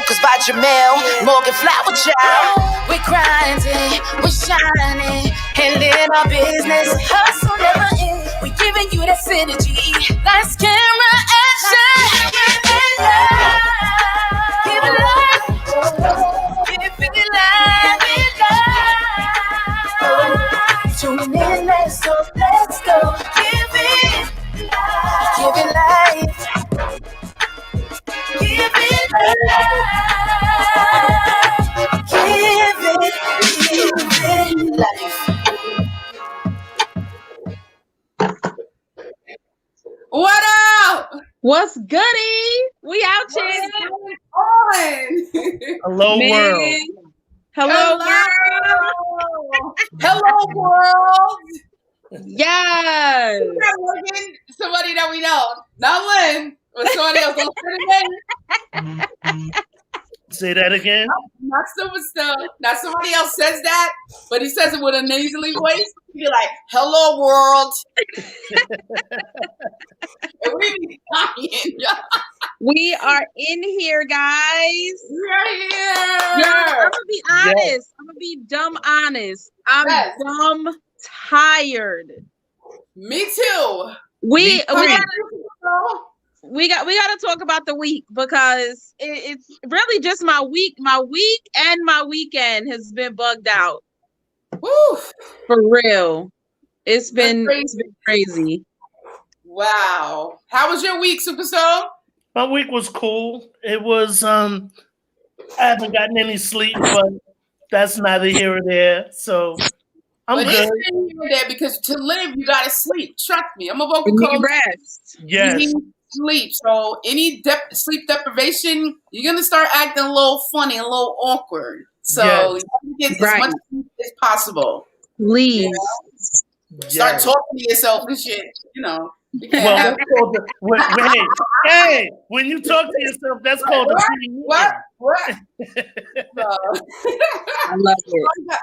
Vocalzbyjamelle, Morgan Flowerchild. We're grinding, we're shining, handling our business. Hustle never ends. We're giving you that synergy. Lights, camera, action. Give it life. Give it life. Tune in, let's go, let's go. Give it life. Give it life. What up? What's goody? We out here. Hello, Man. world. Hello, world. Hello, world. Yes. Somebody that we know. Not Lynn, but somebody else. Don't say the name. Say that again. Not Superstone. Not somebody else says that, but he says it with a nasally voice. He'd be like, hello, world. And we be dying. We are in here, guys. We're here. Yeah, I'm gonna be honest. Yes. I'm gonna be dumb honest. I'm dumb tired. Me too. We gotta talk about the week because it's really just my week. My week and my weekend has been bugged out. Woo. For real. It's been crazy. Wow. How was your week, Superstone? My week was cool. It was I haven't gotten any sleep, but that's neither here or there. So I'm good. It's here or there because to live you gotta sleep. Trust me. I'm a vocal coach. Rest. Yes. You need sleep. So any sleep deprivation, you're gonna start acting a little funny, a little awkward. So you have to get as much sleep as possible. Please. You know? Start talking to yourself and shit, you know. Well, hey, when you talk to yourself, that's called a dream. What? I love it.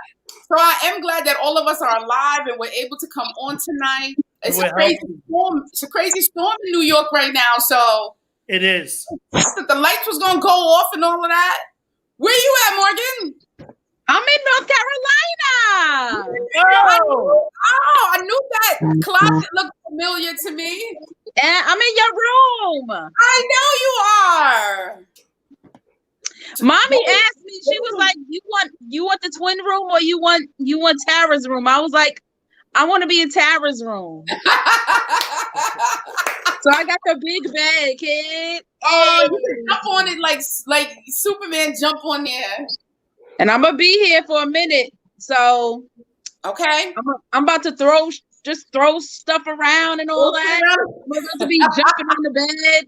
So I am glad that all of us are alive and we're able to come on tonight. It's a crazy storm. It's a crazy storm in New York right now. So it is. I thought the lights was gonna go off and all of that. Where you at, Morgan? I'm in North Carolina. Oh, I knew that closet looked familiar to me. And I'm in your room. I know you are. Mommy asked me, she was like, you want the twin room or you want Tara's room? I was like, I want to be in Tara's room. So I got the big bed, kid. Oh, you can jump on it like Superman jump on there. And I'm gonna be here for a minute. So okay. I'm about to throw stuff around and all that. We're about to be jumping on the bed.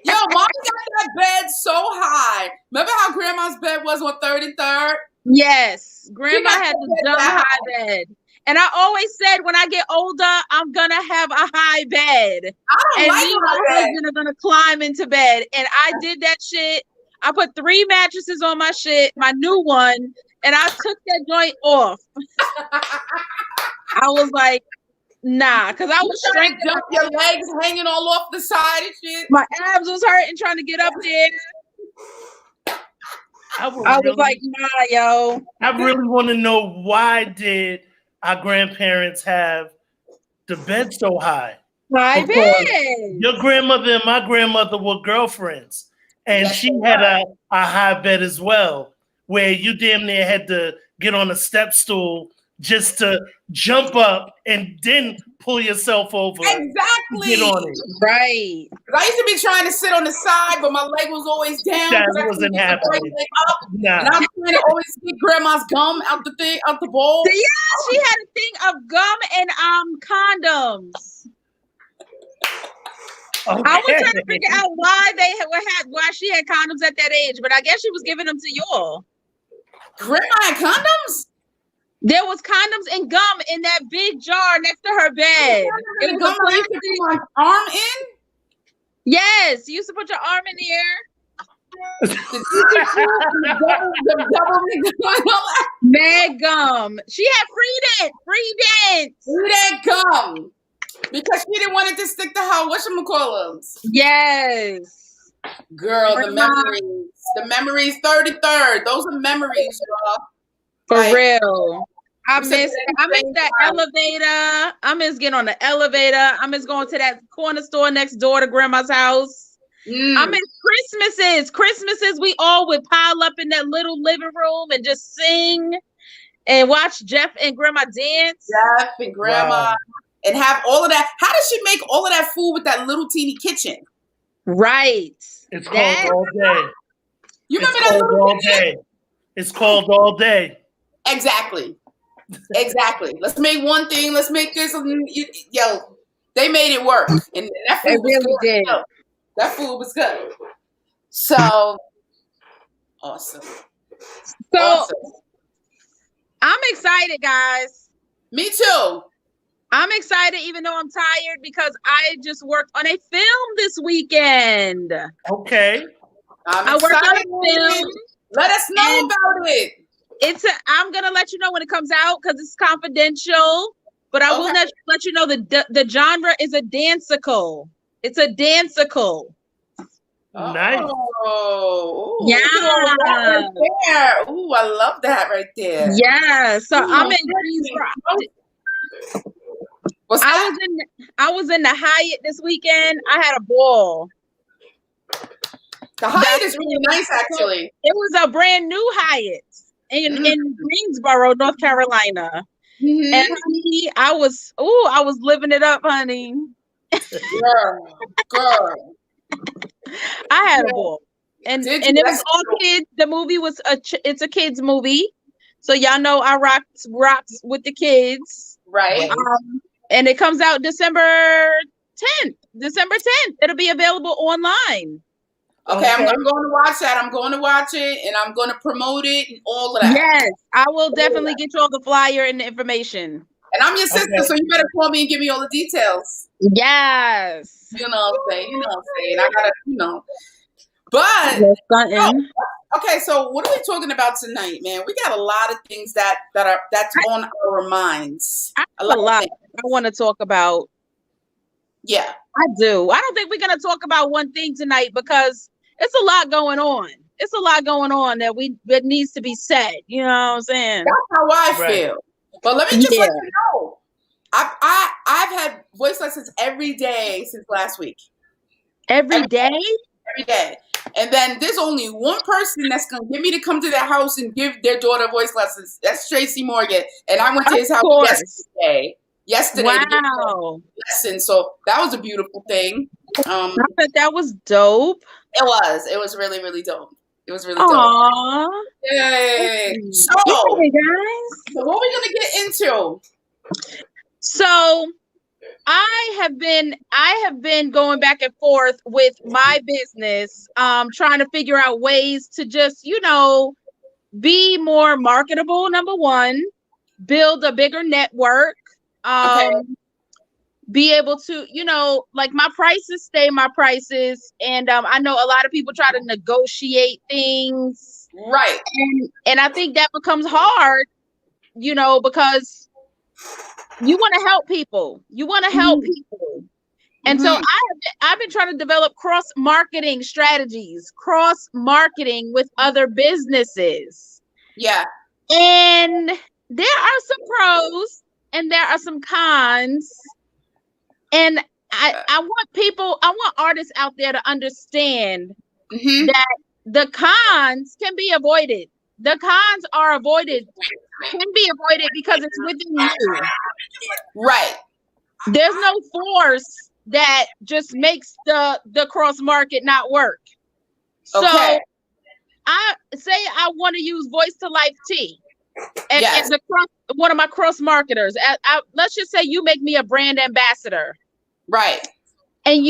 Yo, Mommy got that bed so high. Remember how Grandma's bed was on 3rd and 3rd? Yes. Grandma had the dumb high bed. And I always said when I get older, I'm gonna have a high bed. I don't like me and my husband are gonna climb into bed. And I did that shit. I put 3 mattresses on my shit, my new one, and I took that joint off. I was like, nah, because I was straight up, your legs hanging all off the side and shit. My abs was hurting trying to get up there. I was like, nah, yo. I really want to know, why did our grandparents have the bed so high? High bed. Your grandmother and my grandmother were girlfriends. And she had a high bed as well, where you damn near had to get on a step stool just to jump up and then pull yourself over. Exactly. Get on it. Right. I used to be trying to sit on the side, but my leg was always down. That wasn't happening. Nah. And I was trying to always get Grandma's gum out the bowl. Yeah, she had a thing of gum and condoms. Okay. I was trying to figure out why why she had condoms at that age, but I guess she was giving them to y'all. Grandma had condoms? There was condoms and gum in that big jar next to her bed. It was you could put my arm in? Yes, you used to put your arm in the air. Mad gum. She had free dent. Free dent gum. Because she didn't want it to stick to her whatchamacallums. Yes. Girl, the memories, 33rd. Those are memories, y'all. For real. I miss that elevator. I miss getting on the elevator. I miss going to that corner store next door to grandma's house. I miss Christmases. We all would pile up in that little living room and just sing and watch Jeff and grandma dance. Jeff and grandma and have all of that. How does she make all of that food with that little teeny kitchen? Right. It's called all day. You remember that little kitchen? It's called all day. Exactly. Let's make one thing. Let's make this. Yo, they made it work. And that food really did. That food was good. So awesome. I'm excited, guys. Me too. I'm excited, even though I'm tired, because I just worked on a film this weekend. Okay. I worked on a film. Let us know about it. I'm gonna let you know when it comes out because it's confidential. But I will let you know the genre is a dancicle. It's a dancicle. Nice. Oh, yeah. Right. Ooh, I love that right there. Yeah. So I'm in Greensboro. I was in the Hyatt this weekend. I had a ball. The Hyatt is really nice, actually. It was a brand new Hyatt in Greensboro, North Carolina. Mm-hmm. And honey, I was living it up, honey. Girl. I had a ball, and it was all kids. The movie was it's a kids movie, so y'all know I rocks with the kids, right? And it comes out December 10th. It'll be available online. Okay. I'm going to watch that. I'm going to watch it, and I'm going to promote it and all of that. Yes, I will definitely get you all the flyer and the information. And I'm your sister, so you better call me and give me all the details. Yes. You know what I'm saying? I gotta, But okay, so what are we talking about tonight, man? We got a lot of things that's on our minds. A lot I want to talk about. Yeah. I do. I don't think we're gonna talk about one thing tonight because it's a lot going on. It's a lot going on that needs to be said. You know what I'm saying? That's how I feel. But let me just let you know, I've had voice lessons every day since last week. Every day? Every day. And then there's only one person that's going to get me to come to their house and give their daughter voice lessons. That's Tracy Morgan. And I went to his house yesterday. Wow. Lesson. So that was a beautiful thing. I bet that was dope. It was. It was really, really dope. It was really dope. Yay. So what are we going to get into? So I have been going back and forth with my business, trying to figure out ways to just, be more marketable. Number one, build a bigger network, be able to, like my prices stay my prices. And I know a lot of people try to negotiate things. Right. And I think that becomes hard, because you want to help people. And so I've been trying to develop cross-marketing strategies, cross-marketing with other businesses. Yeah. And there are some pros and there are some cons. And I want artists out there to understand that the cons can be avoided. The cons can be avoided because it's within you. Right. There's no force that just makes the cross market not work. So I want to use Voice to Life Tea as one of my cross marketers. Let's just say you make me a brand ambassador. Right. And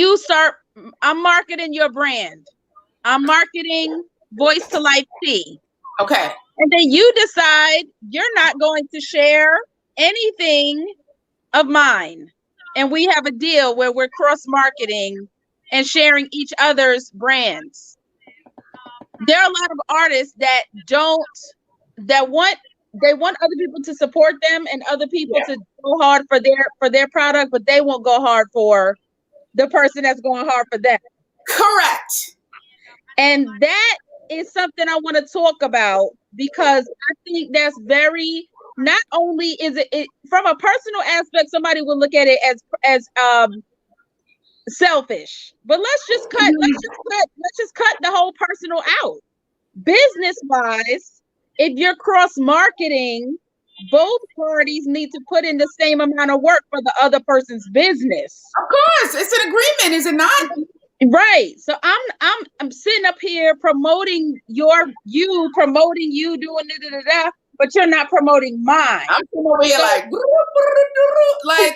I'm marketing your brand. I'm marketing Voice to Life Tea. Okay. And then you decide you're not going to share anything of mine. And we have a deal where we're cross-marketing and sharing each other's brands. There are a lot of artists that want other people to support them and other people to go hard for their product, but they won't go hard for the person that's going hard for them. Correct. And that is something I want to talk about because I think that's very, not only is it from a personal aspect, somebody will look at it as selfish, but let's just cut the whole personal out. Business wise, if you're cross marketing, both parties need to put in the same amount of work for the other person's business. Of course, it's an agreement, is it not? Right. So I'm sitting up here promoting you doing da, but you're not promoting mine. I'm over here like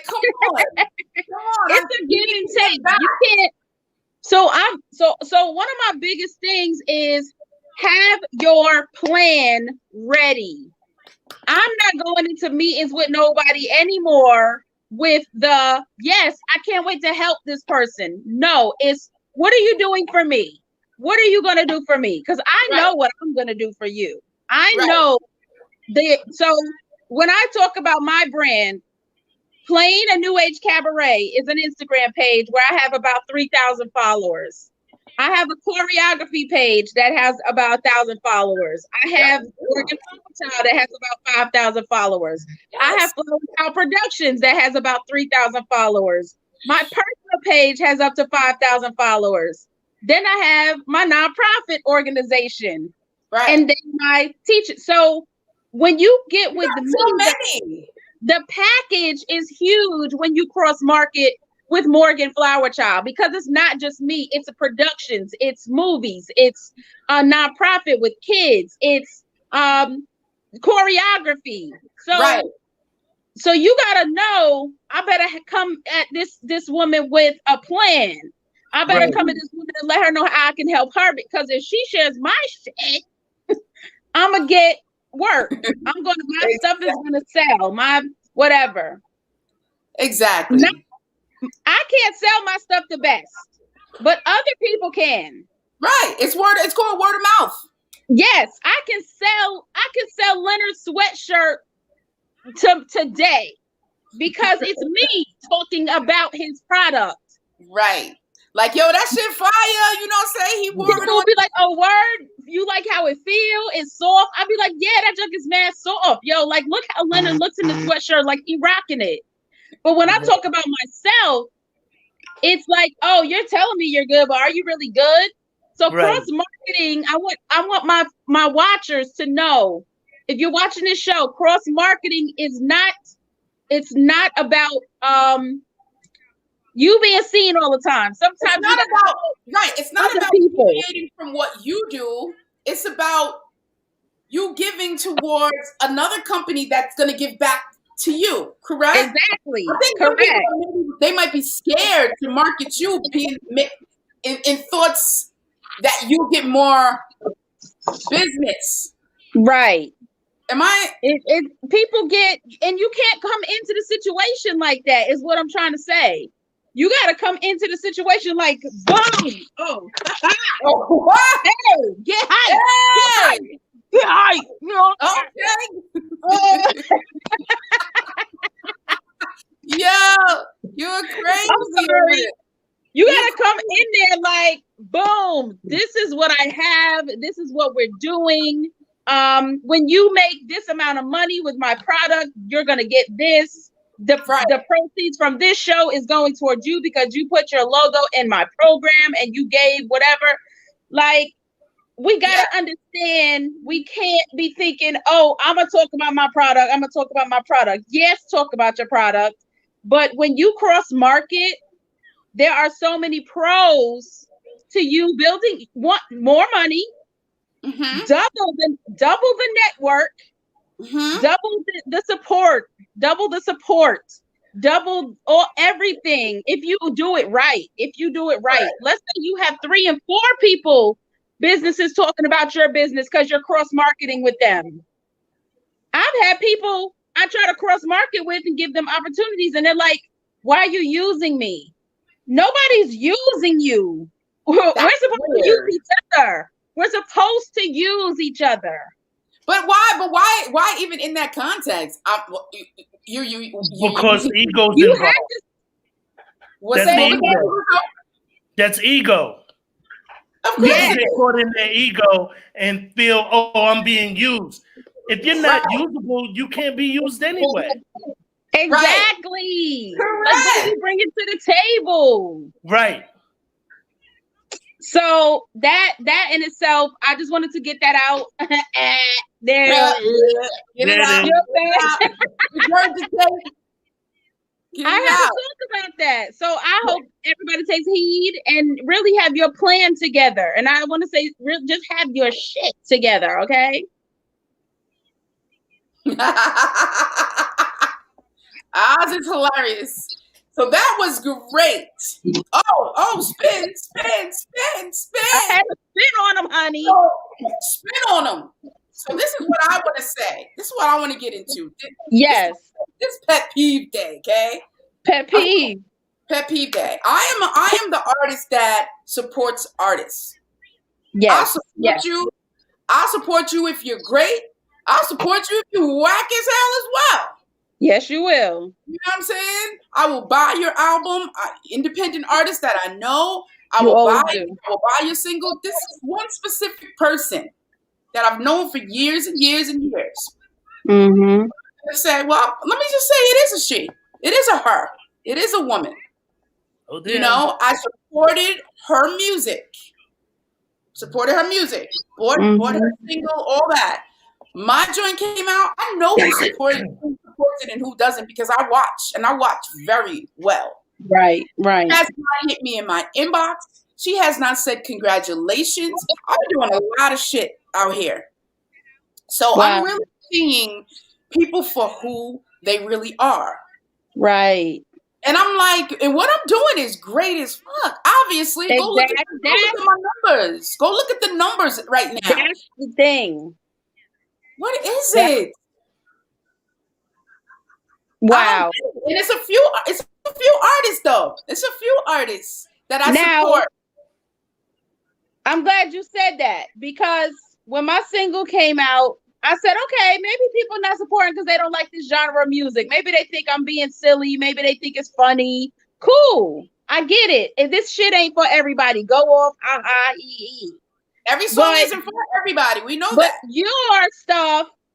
come on. It's a give and take. You can't. So one of my biggest things is have your plan ready. I'm not going into meetings with nobody anymore with yes, I can't wait to help this person. No, it's what are you doing for me? What are you going to do for me? Because I know what I'm going to do for you. I know so when I talk about my brand, Plain a New Age Cabaret is an Instagram page where I have about 3,000 followers. I have a choreography page that has about 1,000 followers. I have Flowerchild that has about 5,000 followers. I have Flowerchild Productions that has about 3,000 followers. My personal page has up to 5,000 followers. Then I have my nonprofit organization, and then my teacher. So when you get with the package is huge when you cross market with Morgan Flowerchild, because it's not just me, it's productions, it's movies, it's a nonprofit with kids, it's choreography. So you gotta know, I better come at this woman with a plan. I better come at this woman and let her know how I can help her, because if she shares my shit, I'm gonna get work. My stuff is gonna sell, my whatever. Exactly. Now, I can't sell my stuff the best, but other people can. Right. It's called word of mouth. Yes, I can sell Leonard's sweatshirt today because it's me talking about his product. Right. Like, yo, that shit fire. You know what I'm saying? He wore it on. Be like, oh, word? You like how it feel? It's soft. I'd be like, yeah, that junk is mad soft. Yo, like, look how Leonard looks in the sweatshirt, like he rocking it. But when I talk about myself, it's like, oh, you're telling me you're good, but are you really good? So cross marketing, I want my watchers to know, if you're watching this show, cross marketing is not about you being seen all the time. Sometimes it's not about deviating from what you do. It's about you giving towards another company that's going to give back to you, correct? Exactly. I think correct. They might be scared to market you, being in thoughts that you get more business. Right. Am I? People get, and you can't come into the situation like that, is what I'm trying to say. You got to come into the situation like, boom. Oh, what? Hey, get hype. Hey. Get hype. You know? Okay. Yo, you're crazy. You gotta come in there like, boom, this is what I have, this is what we're doing. When you make this amount of money with my product, you're gonna get this. The proceeds from this show is going towards you because you put your logo in my program and you gave whatever. Like, we gotta understand, we can't be thinking, oh, I'm gonna talk about my product. Yes, talk about your product. But when you cross market, there are so many pros to you building more money, double the network, double the support, double everything. If you do it right, let's say you have 3 and 4 people, businesses talking about your business because you're cross marketing with them. I've had people I try to cross market with and give them opportunities, and they're like, why are you using me? Nobody's using you. We're supposed to use each other. We're supposed to use each other. But why even in that context? Because ego's involved. That's ego. Of course, They caught in their ego and feel, oh, I'm being used. If you're not usable, you can't be used anyway. Exactly. Correct. Like, what do you bring it to the table? Right. So that in itself, I just wanted to get that out. There. Get it out. I have to talk about that. So I hope everybody takes heed and really have your plan together. And I want to say, just have your shit together, okay? Oz is hilarious. So that was great. Oh, spin. I had to spin on them, honey. Spin on them. So this is what I want to say. This is what I want to get into. Yes. This pet peeve day, okay? Pet peeve. Pet peeve day. I am the artist that supports artists. Yes. I'll support you. I'll support you if you're great. I'll support you if you're whack as hell as well. Yes, you will. You know what I'm saying? I will buy your album. Independent artists that I know, I will buy your single. This is one specific person that I've known for years and years and years. Mm-hmm. I say, well, let me just say it is a she. It is a her. It is a woman. Oh, damn. You know, I supported her music. Bought her single, all that. My joint came out. I know who supports it and who doesn't because I watch very well. Right. She has not hit me in my inbox. She has not said congratulations. I'm doing a lot of shit out here. So I'm really seeing people for who they really are. Right. And I'm like, and what I'm doing is great as fuck. Obviously, go look at my numbers. Go look at the numbers right now. That's the thing. What is it? Wow. And it's a few artists though. It's a few artists that I support. I'm glad you said that because when my single came out, I said, okay, maybe people not supporting because they don't like this genre of music. Maybe they think I'm being silly. Maybe they think it's funny. Cool. I get it. If this shit ain't for everybody, go off. Every song isn't for everybody. We know that.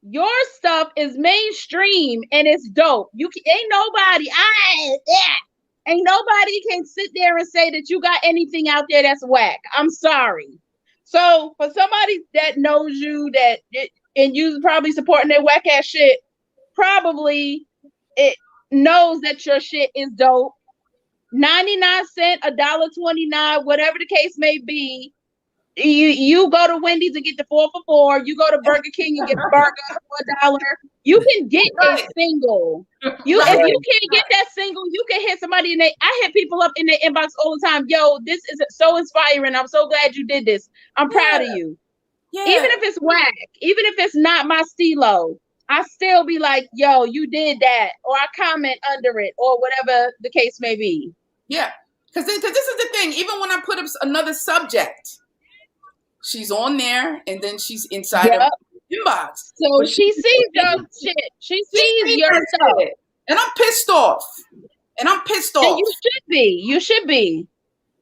Your stuff is mainstream and it's dope. Ain't nobody can sit there and say that you got anything out there that's whack. I'm sorry. So for somebody that knows you and you probably supporting their whack ass shit, probably it knows that your shit is dope. 99 cents, $1.29, whatever the case may be. You go to Wendy's and get the 4 for $4. You go to Burger King and get a burger for $1. You can get a single. If you can't get that single, you can hit somebody I hit people up in their inbox all the time. Yo, this is so inspiring. I'm so glad you did this. I'm proud of you. Yeah. Even if it's whack, even if it's not my stilo, I still be like, yo, you did that. Or I comment under it or whatever the case may be. Yeah. Because this is the thing. Even when I put up another subject, she's on there and then she's inside of the inbox. So she sees your shit. She sees your stuff. And I'm pissed off. And you should be.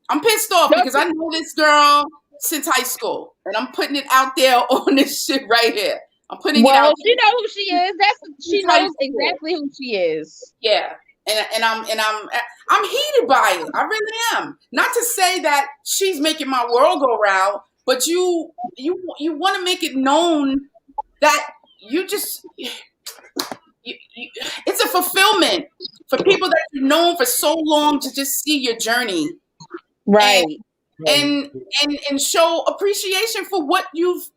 I'm pissed off because I know this girl since high school. And I'm putting it out there on this shit right here. I'm putting it out. She knows who she is. She knows exactly who she is. Yeah. And I'm heated by it. I really am. Not to say that she's making my world go round, but you want to make it known that it's a fulfillment for people that you've known for so long to just see your journey, right? And show appreciation for what you've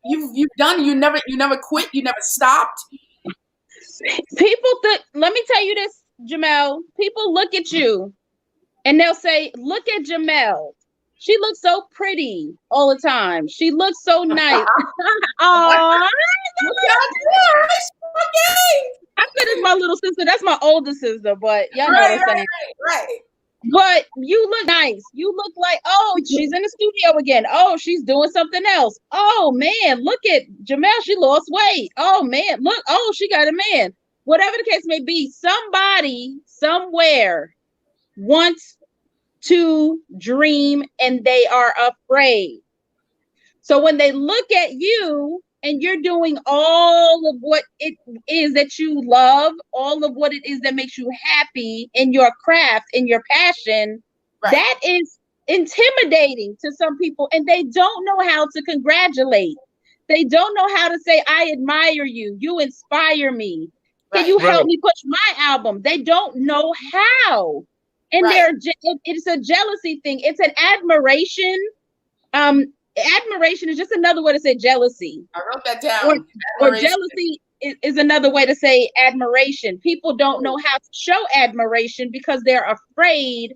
done. You never quit. You never stopped. People let me tell you this, Jamelle. People look at you and they'll say, "Look at Jamelle. She looks so pretty all the time. She looks so nice." Aww. I said it's my little sister. That's my older sister, but y'all know what I'm saying. Right. But you look nice. You look like, oh, she's in the studio again. Oh, she's doing something else. Oh, man, look at Jamelle. She lost weight. Oh, man, look. Oh, she got a man. Whatever the case may be, somebody somewhere wants to dream and they are afraid. So when they look at you and you're doing all of what it is that you love, all of what it is that makes you happy in your craft, in your passion, that is intimidating to some people, and they don't know how to congratulate. They don't know how to say, I admire you. You inspire me. Can you help me push my album? They don't know how. And it's a jealousy thing. It's an admiration. Admiration is just another way to say jealousy. I wrote that down. Or jealousy is another way to say admiration. People don't know how to show admiration because they're afraid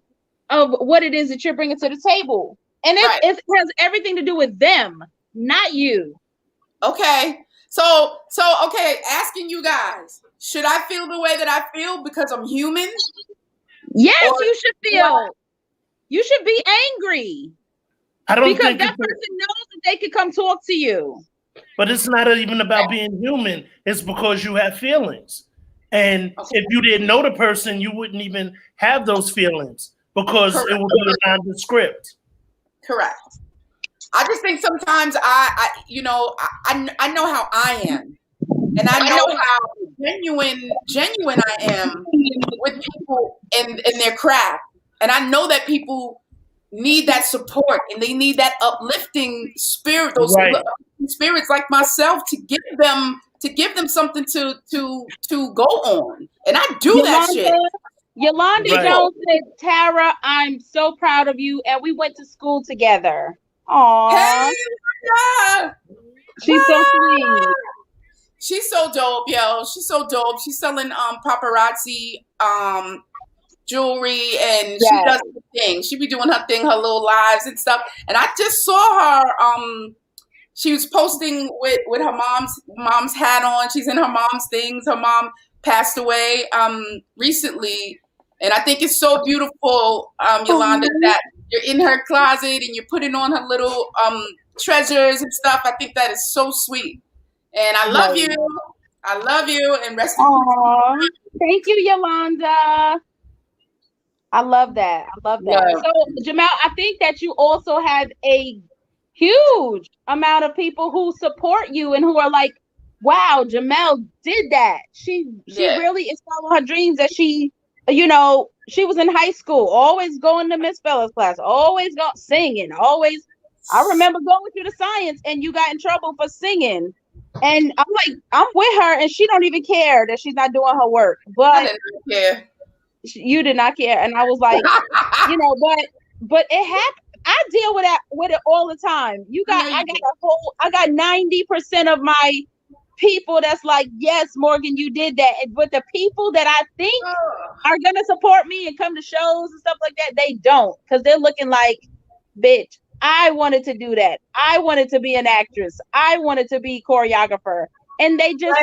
of what it is that you're bringing to the table. And it has everything to do with them, not you. Okay. So okay, asking you guys, should I feel the way that I feel because I'm human? Yes, you should feel. What? You should be angry. I don't because think that person knows that they could come talk to you. But it's not even about being human. It's because you have feelings. And if you didn't know the person, you wouldn't even have those feelings because it would be a nondescript. Correct. I just think sometimes I know how I am, and I know how genuine I am with people and their craft, and I know that people need that support and they need that uplifting spirit, those uplifting spirits like myself to give them something to go on, and I do that shit. Yolanda Jones said, Tara, I'm so proud of you, and we went to school together. Aww. Hey, yeah. She's so sweet. She's so dope, yo. She's so dope. She's selling paparazzi jewelry, and she does her thing. She be doing her thing, her little lives and stuff. And I just saw her. She was posting with her mom's hat on. She's in her mom's things. Her mom passed away recently, and I think it's so beautiful, Yolanda, that you're in her closet and you're putting on her little treasures and stuff. I think that is so sweet. And I love you. I love you. And rest in peace. Thank you, Yolanda. I love that. Yeah. So, Jamel, I think that you also have a huge amount of people who support you and who are like, wow, Jamel did that. She really is following her dreams, that she was in high school, always going to Miss Fella's class, always singing, always. I remember going with you to science and you got in trouble for singing. And I'm like, I'm with her and she don't even care that she's not doing her work. But I didn't care. You did not care. And I was like, but it happened. I deal with it all the time. I got 90% of my people that's like, yes, Morgan, you did that. But the people that I think are gonna support me and come to shows and stuff like that, they don't, because they're looking like, bitch, I wanted to do that. I wanted to be an actress. I wanted to be choreographer. And they just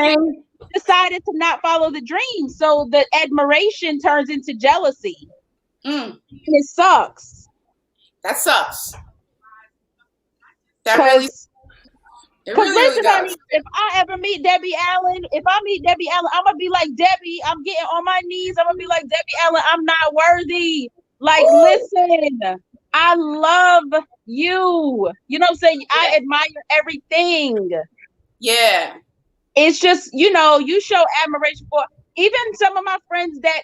decided to not follow the dream. So the admiration turns into jealousy. And it sucks. That sucks. That really Because listen, honey, if I ever meet Debbie Allen, I'm gonna be like, Debbie, I'm getting on my knees. I'm gonna be like, Debbie Allen, I'm not worthy. Like, listen, I love you. You know what I'm saying? I admire everything. Yeah. It's just, you show admiration for even some of my friends that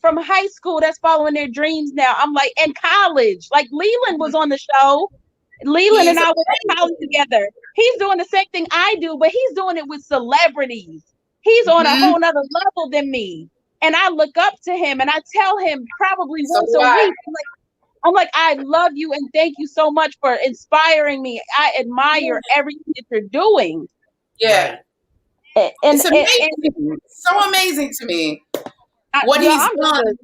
from high school that's following their dreams now. I'm like, in college, like Leland was on the show. Leland and I were in college together. He's doing the same thing I do, but he's doing it with celebrities. He's on a whole nother level than me. And I look up to him and I tell him probably once a week, I'm like, I love you and thank you so much for inspiring me. I admire everything that you're doing. Yeah. And it's amazing. So amazing to me. What he's done.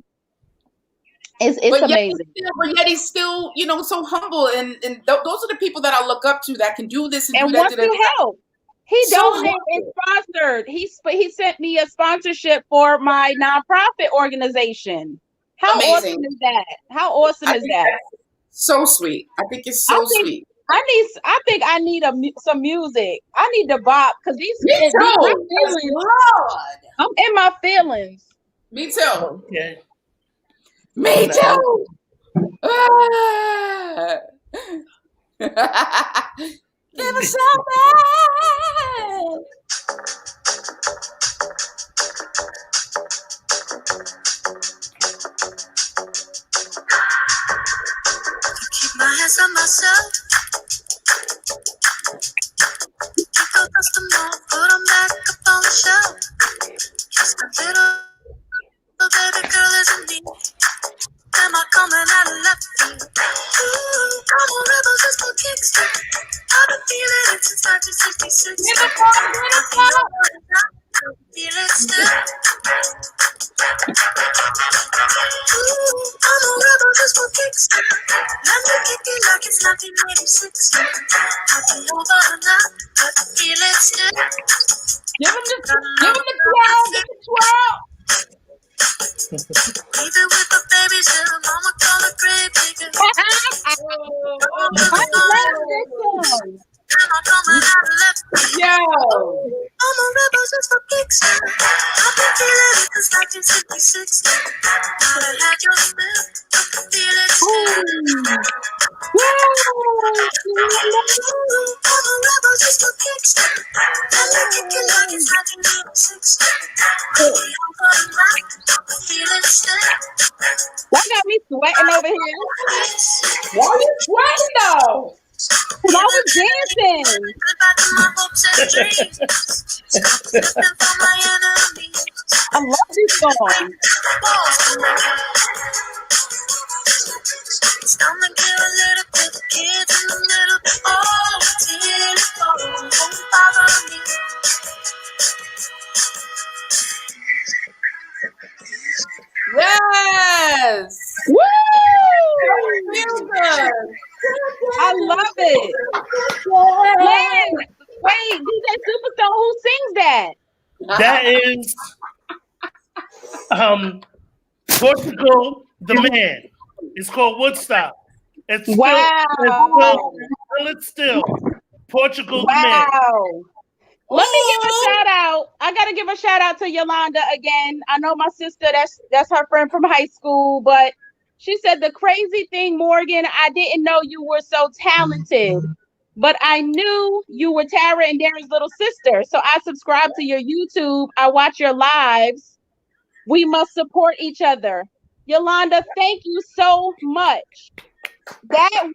It's amazing. But yet he's still, so humble. And those are the people that I look up to that can do this and do wants to help. He donated and sponsored. He sent me a sponsorship for my nonprofit organization. How awesome is that? How awesome is that? So sweet. I think it's so sweet. I think I need some music. I need to bop because these feelings. I'm in my feelings. Me too. Okay. Me too. Never so bad. Keep my hands on myself. Go dust them off, put them back up on the shelf. Kiss my little baby girl isn't me. Am I coming out of left field? Ooh, I'm a rebel just for kicks. I've been feeling it since 1966. Feel it still. Ooh, I'm a rebel just for kicks. Let me kick it like it's 1986. I'll be over now, but I feel it still. Give him the twirl, give the twirl. Even with the baby still, mama call it great bigger. Yo. I'm a rebel just for kicks. I've been feeling it since 1966. Now that I had your smell, I can feel it still. I'm a rebel just for kicks. Let me kick it like it's 1986. I'll be over the night, I can feel it still. That got me sweating over here. Why are you sweating though? Cause I was dancing. I love this song. Gonna give a little bit of kids in the middle. Oh, till it falls, won't bother me. Yes. Woo! Feel good. I love it. Man, wait, DJ Superstone, who sings that? That is Portugal the Man. It's called Woodstock. It's still, Wow. it's still Portugal the Wow. Man. Let me give a shout out. I gotta give a shout out to Yolanda again. I know my sister, that's her friend from high school, but she said the crazy thing, Morgan, I didn't know you were so talented, but I knew you were Tara and Darren's little sister. So I subscribe to your YouTube. I watch your lives. We must support each other. Yolanda, thank you so much. That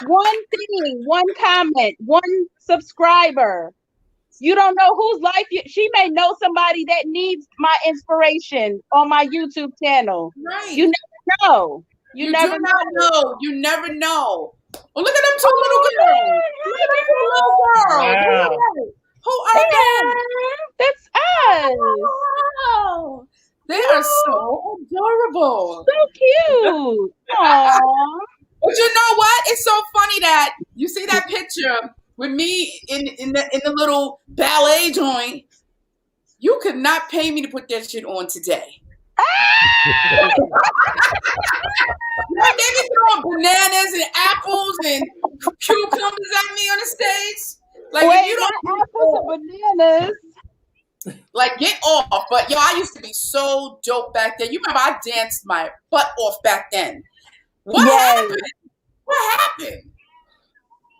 one thing, one comment, one subscriber. You don't know whose life she may know somebody that needs my inspiration on my YouTube channel. Right. You never know. You never know. You never know. Oh, look at them two little girls. Look at them two little girls. Wow. Who are they? That's us. Oh, they are so adorable. So cute. Aww. But you know what? It's so funny that you see that picture with me in the little ballet joint. You could not pay me to put that shit on today. They be throwing bananas and apples and cucumbers at me on the stage. Like, wait, if you don't apples and bananas. Like, get off. But yo, I used to be so dope back then. You remember I danced my butt off back then. What happened? What happened?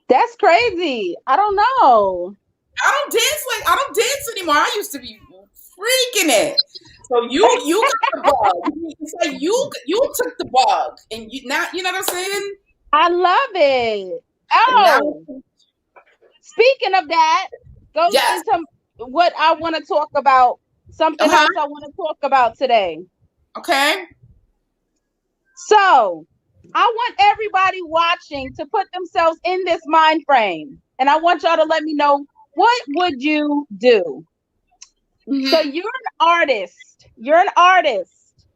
That's crazy. I don't know. I don't dance anymore. I used to be freaking it. So you got the bug. It's like you took the bug, and you know what I'm saying? I love it. Oh, speaking of that, goes into what I want to talk about. Something else I want to talk about today. Okay. So I want everybody watching to put themselves in this mind frame, and I want y'all to let me know, what would you do? Mm-hmm. So you're an artist,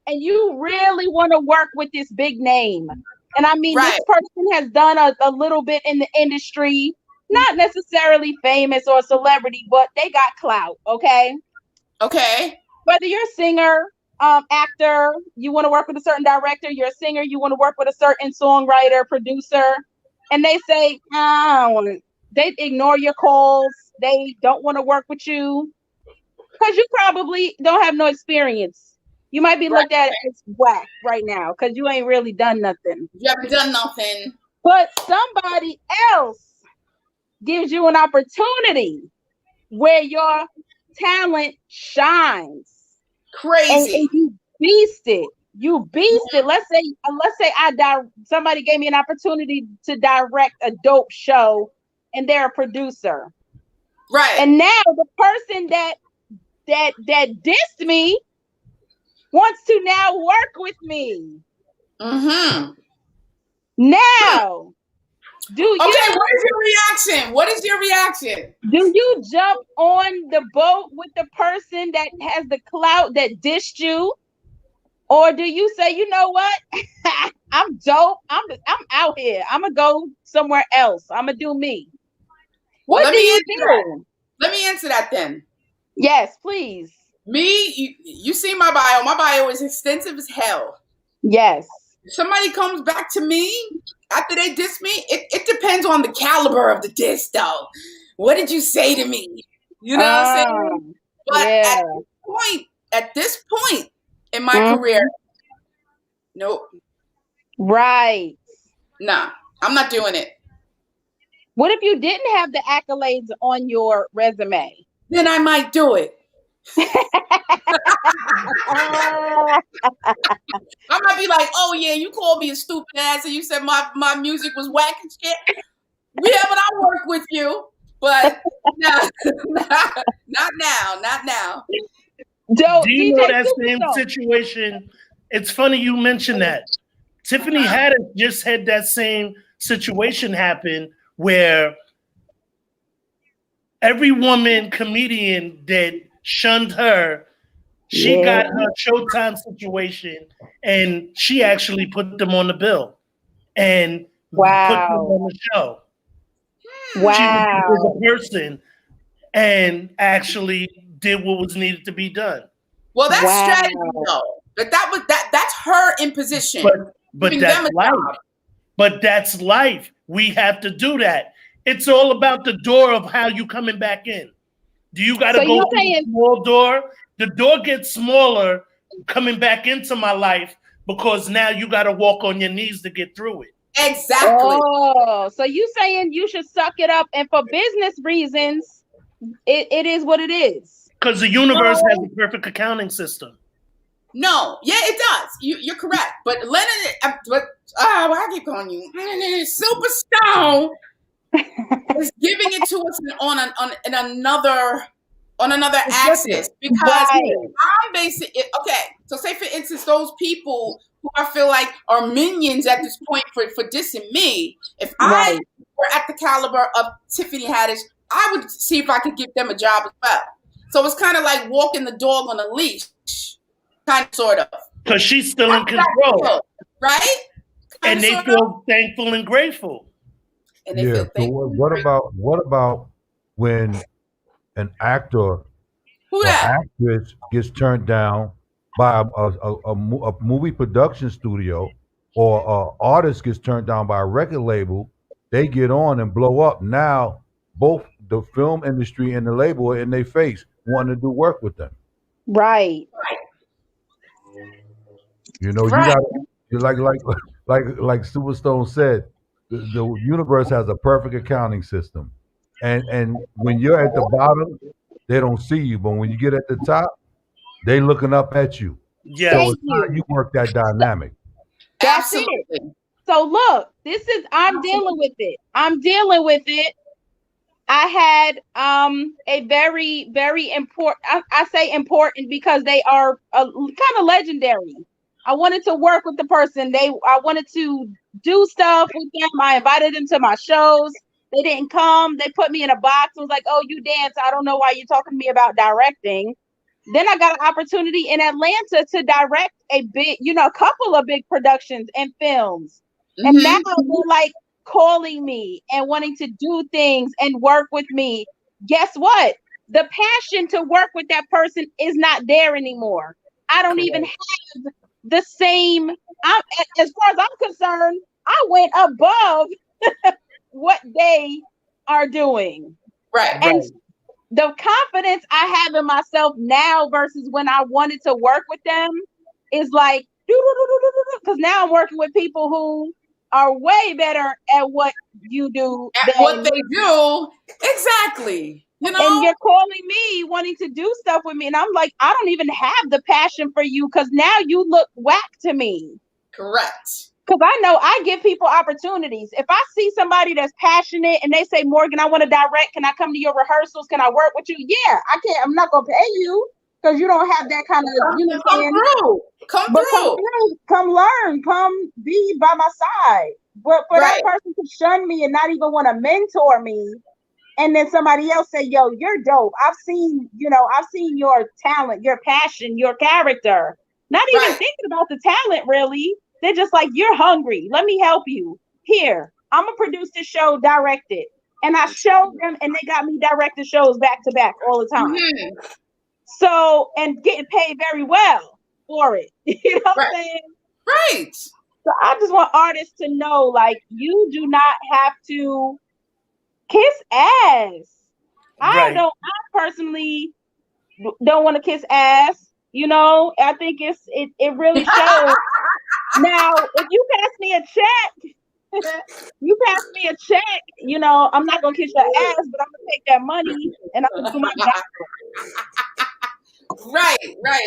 and you really want to work with this big name. And I mean, this person has done a little bit in the industry, not necessarily famous or celebrity, but they got clout. Okay. Whether you're a singer, actor, you want to work with a certain director, you're a singer, you want to work with a certain songwriter, producer, and they say, they ignore your calls. They don't want to work with you because you probably don't have no experience. You might be looked at as whack right now because you ain't really done nothing. You haven't done nothing. But somebody else gives you an opportunity where your talent shines. Crazy. And you beast it. You beast it. Let's say somebody gave me an opportunity to direct a dope show, and they're a producer. Right. And now the person that dissed me wants to now work with me. Mm-hmm. Now, What is your reaction? Do you jump on the boat with the person that has the clout that dissed you? Or do you say, you know what? I'm dope. I'm out here. I'm going to go somewhere else. I'm going to do me. What do you do? Let me answer that then. Yes, please. Me, you see my bio. My bio is extensive as hell. Yes. If somebody comes back to me after they diss me, it depends on the caliber of the diss, though. What did you say to me? You know what I'm saying? But at this point in my career, nope. Right. Nah, I'm not doing it. What if you didn't have the accolades on your resume? Then I might do it. I might be like, oh yeah, you called me a stupid ass and you said my music was whack and shit. Yeah, but I'll work with you. But not now. Do you know that same situation? It's funny you mentioned that. Tiffany Haddish just had that same situation happen where every woman comedian that shunned her, she got her Showtime situation, and she actually put them on the bill and put them on the show. Wow. She was a person and actually did what was needed to be done. Well, that's strategy, though. That's her in position. But that's life. But that's life. We have to do that. It's all about the door of how you coming back in. Do you got to go through the small door? The door gets smaller coming back into my life because now you got to walk on your knees to get through it. Exactly. Oh, so you saying you should suck it up, and for business reasons, it is what it is. Because the universe has a perfect accounting system. No, yeah, it does. You're correct. But I keep calling you Superstone is giving it to us on another axis because I'm basing it. Okay, so say for instance, those people who I feel like are minions at this point for dissing me. If I were at the caliber of Tiffany Haddish, I would see if I could give them a job as well. So it's kind of like walking the dog on a leash. Kind of, sort of. Because she's still in control. Right? And they feel thankful and grateful. And they feel thankful. So what about when an actor or actress gets turned down by a movie production studio, or an artist gets turned down by a record label? They get on and blow up. Now both the film industry and the label are in their face wanting to do work with them. Right. You know, you got like Superstone said, the universe has a perfect accounting system, and when you're at the bottom, they don't see you, but when you get at the top, they looking up at you. Yeah, so it's how you work that dynamic. That's it. So look, I'm dealing with it. I had a very, very important, I say important because they are kind of legendary. I wanted to work with the person. I wanted to do stuff with them. I invited them to my shows. They didn't come. They put me in a box. I was like, oh, you dance. I don't know why you're talking to me about directing. Then I got an opportunity in Atlanta to direct a couple of big productions and films. Mm-hmm. And now they're like calling me and wanting to do things and work with me. Guess what? The passion to work with that person is not there anymore. I don't even have the same. As far as I'm concerned, I went above what they are doing. Right. And the confidence I have in myself now versus when I wanted to work with them is like, because now I'm working with people who are way better at what you do. At what they do. Exactly. You know? And you're calling me wanting to do stuff with me. And I'm like, I don't even have the passion for you because now you look whack to me. Correct. Because I know I give people opportunities. If I see somebody that's passionate and they say, Morgan, I want to direct, can I come to your rehearsals? Can I work with you? Yeah, I can't. I'm not going to pay you because you don't have that kind of, you know, come through. Come learn, come be by my side. But for that person to shun me and not even want to mentor me, and then somebody else say, yo, you're dope. I've seen your talent, your passion, your character. Not even thinking about the talent, really. They're just like, you're hungry. Let me help you. Here, I'm going to produce this show, direct it. And I showed them, and they got me directing shows back to back all the time. Mm-hmm. So, and getting paid very well for it. You know what I'm saying? Right. So I just want artists to know, like, you do not have to kiss ass. I personally don't want to kiss ass. You know, I think it really shows. Now, if you pass me a check, you know, I'm not gonna kiss your ass, but I'm gonna take that money and I'm gonna do my job. Right.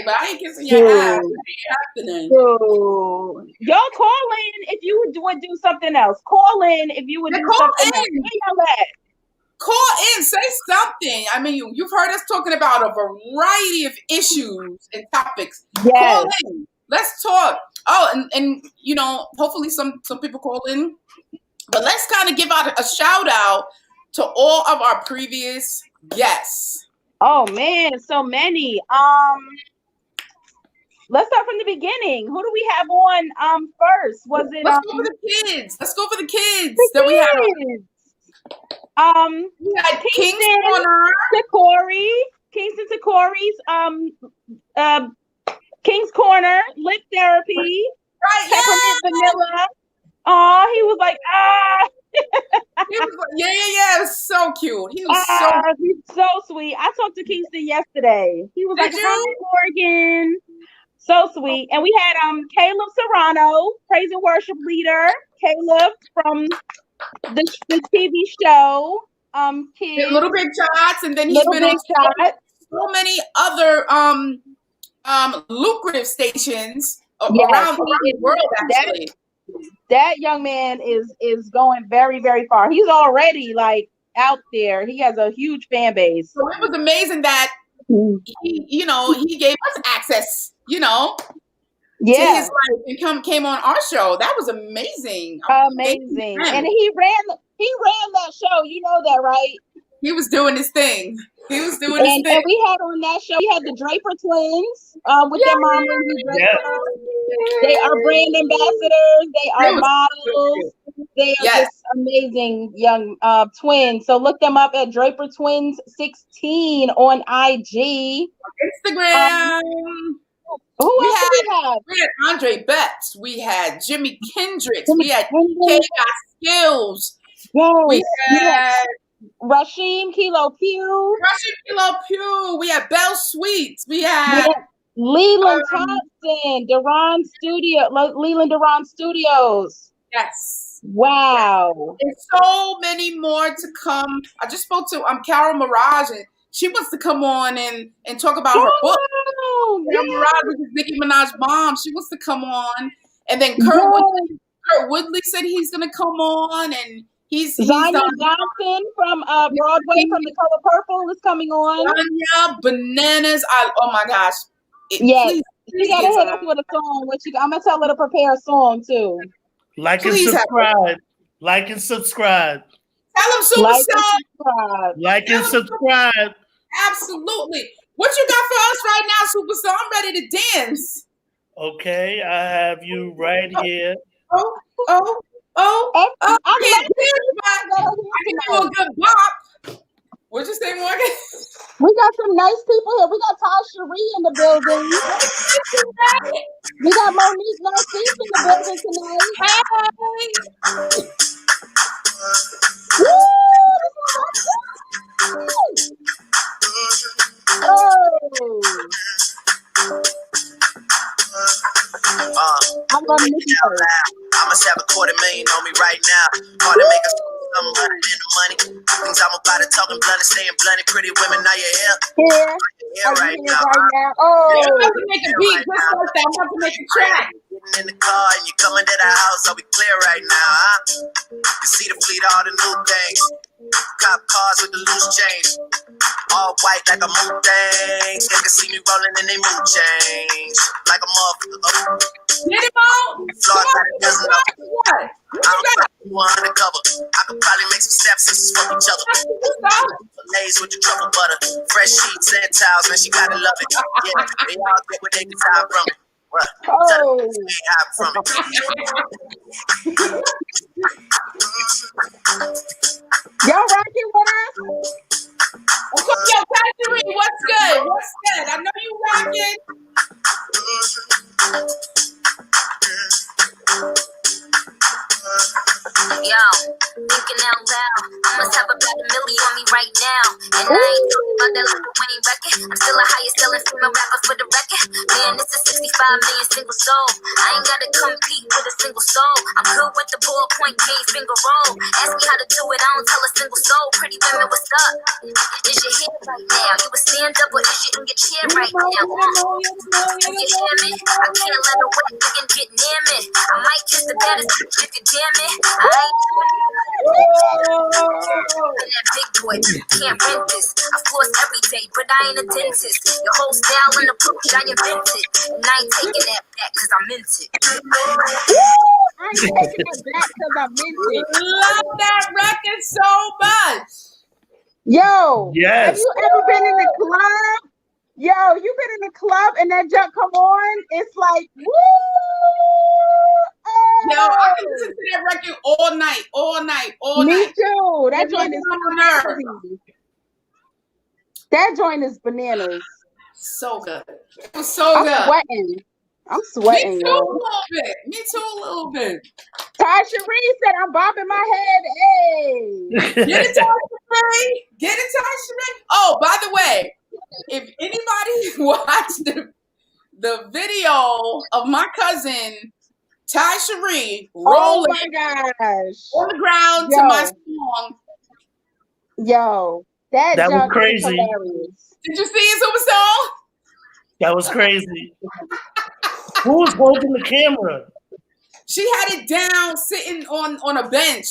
But I ain't kissing your ass. So, y'all call in if you would do something else. Call in if you would do something else. Where y'all at? Call in, say something. I mean, you've heard us talking about a variety of issues and topics. Yes. Call in. Let's talk. Oh, and you know, hopefully some people call in. But let's kind of give out a shout out to all of our previous guests. Oh man, so many. Let's start from the beginning. Who do we have on first? Was it Let's go for the kids. Let's go for the kids that we had on. We had Kingston Takori, Kingston Takori's King's Corner, lip therapy, peppermint vanilla. Oh, he was like, he was like, yeah. It was so cute. He was he's so sweet. I talked to Kingston yesterday. He was like, hi, Morgan. So sweet. And we had Caleb Serrano, praise and worship leader. Caleb from the TV show. Kids. Little Big Shots, and then he's been on so many other lucrative stations around the world. Actually, that young man is going very, very far. He's already like out there. He has a huge fan base. So it was amazing that he gave us access. To his life and came on our show. That was amazing. Amazing. And he ran that show. You know that, right? He was doing his thing. And we had on that show, we had the Draper twins with their mom. They are brand ambassadors. They are models. They are just amazing young twins. So look them up at Draper Twins 16 on IG. Instagram. Who else did we have? We had Andre Betts. We had Jimmy Kendricks. We had K Got Skills. Yes. We had Rashim Kilo Pugh. We had Belle Sweets. We had Leland Thompson, Leland Duran Studios. Yes. Wow. There's so many more to come. I just spoke to Carol Mirage, and she wants to come on and talk about her book. Carol Mirage, which is Nicki Minaj's mom. She wants to come on. And then Kurt Woodley said he's going to come on, and he's Zanya Johnson from Broadway from The Color Purple is coming on. Zanya Bananas. Oh my gosh. Yes. She got to hit us with a song. I'm going to tell her to prepare a song too. Like and subscribe. Like and subscribe. Tell them Superstone. Like and subscribe. Absolutely. What you got for us right now, Superstone? I'm ready to dance. Okay, I have you right here. Oh. I can't do a good bop. What'd you say, Morgan? We got some nice people here. We got Taj Cherie in the building. We got Monique Narcisse in the building tonight. Hey! Woo! Oh! I'm gonna miss you. I must have a 40 million on me right now. Hard to make a something other than the money. Things I'm about to talking blunt and staying blunt. Pretty women, now you're here. Here Right now. Oh, I'm about to make a beat just like that. I'm about to make a track. Getting in the car and you coming to the house, I'll be clear right now, huh? You see the fleet, all the new things. Cop cars with the loose change. All white like a mood thing. They can see me rolling and they mood change. Like a motherfucker. Get him out. What? I'm undercover. I could probably make some step sisters fuck each other. Lays with the truffle butter. Fresh sheets and towels, man, she gotta love it. Yeah, they all get what they can tie from it. Tell them they hide from it. Y'all rocking with us? Yo, Patrick, what's good? What's good? I know you rocking. Yo, thinking out loud, I must have about $1 million on me right now. And I ain't talking about that little Wayne record. I'm still the highest selling female rapper for the record. Man, this is 65 million single soul. I ain't gotta compete with a single soul. I'm good with the ballpoint game finger roll. Ask me how to do it, I don't tell a single soul. Pretty women, what's up? Is your hair right now? You a stand up or is you in your chair right now? Can you hear me? I can't let a wet nigga get near me. I might kiss the baddest bitch if you dare me. I ain't that big boy, can't rent this. I floss every day, but I ain't a dentist. Your whole style in the approach, I invented. And I ain't taking that back cause I meant it. I ain't taking it back cause I meant it. Love that record so much. Yo, Yes. have you ever been in the club? Yo, you been in the club and that junk come on? It's like, woo! Oh. Yo, I can listen to that record all night, all night. Me too. That It's joint like is on the nerve. crazy. That joint is bananas. So good. It was so I'm good. sweating. I'm sweating. Me too, yo. a little bit. Me too, a little bit. Ty Cherie said I'm bobbing my head. Hey. Get it, Tasha. Get it, Tasha. Oh, by the way, if anybody watched the video of my cousin Ty Cherie rolling Oh my gosh. on the ground Yo. to my song, Yo, that That was junk is crazy. hilarious. did you see it, Superstone? That was crazy. Who was holding the camera? She had it down, sitting on a bench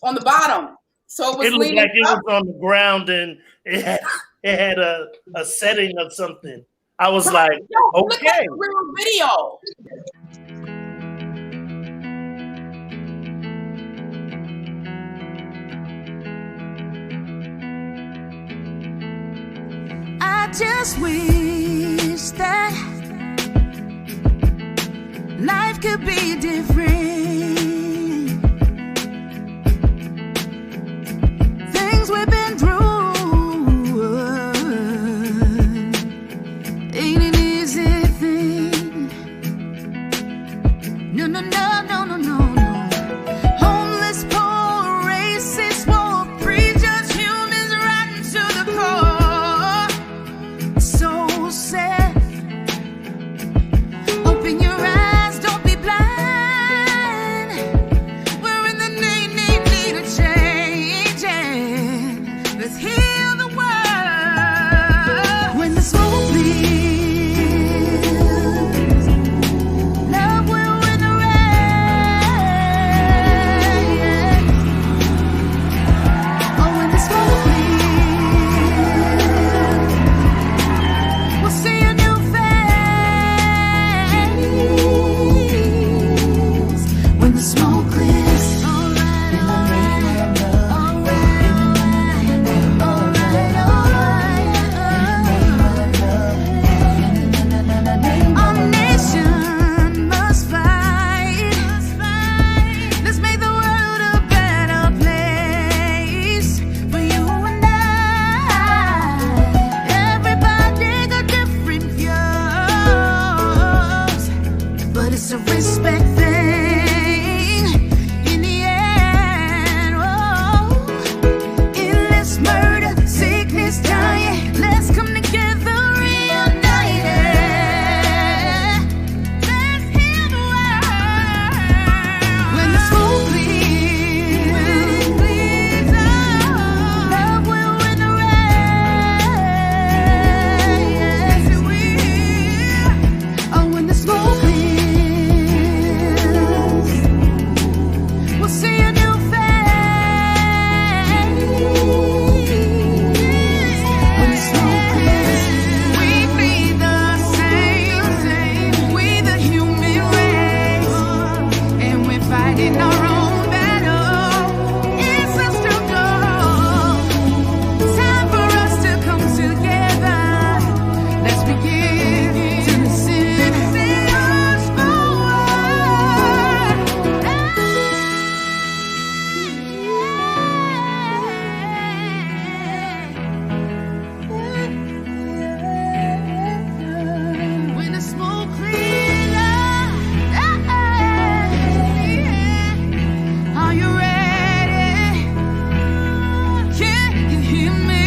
on the bottom, so it was It looked leaning like it up. was on the ground and it had a setting of something. I was like, Yo, look at okay. the real video. I just wish that life could be different. Things we've been through ain't an easy thing. No, no, no, no, no, no, no. Homeless, poor, racist, war, prejudged humans rotten to the core. So sad. Open your eyes, don't be blind. fighting our own battle. It's a struggle. Time for us to come together. Let's begin to listen and push forward. When the smoke clears up, are you ready? Can you hear me?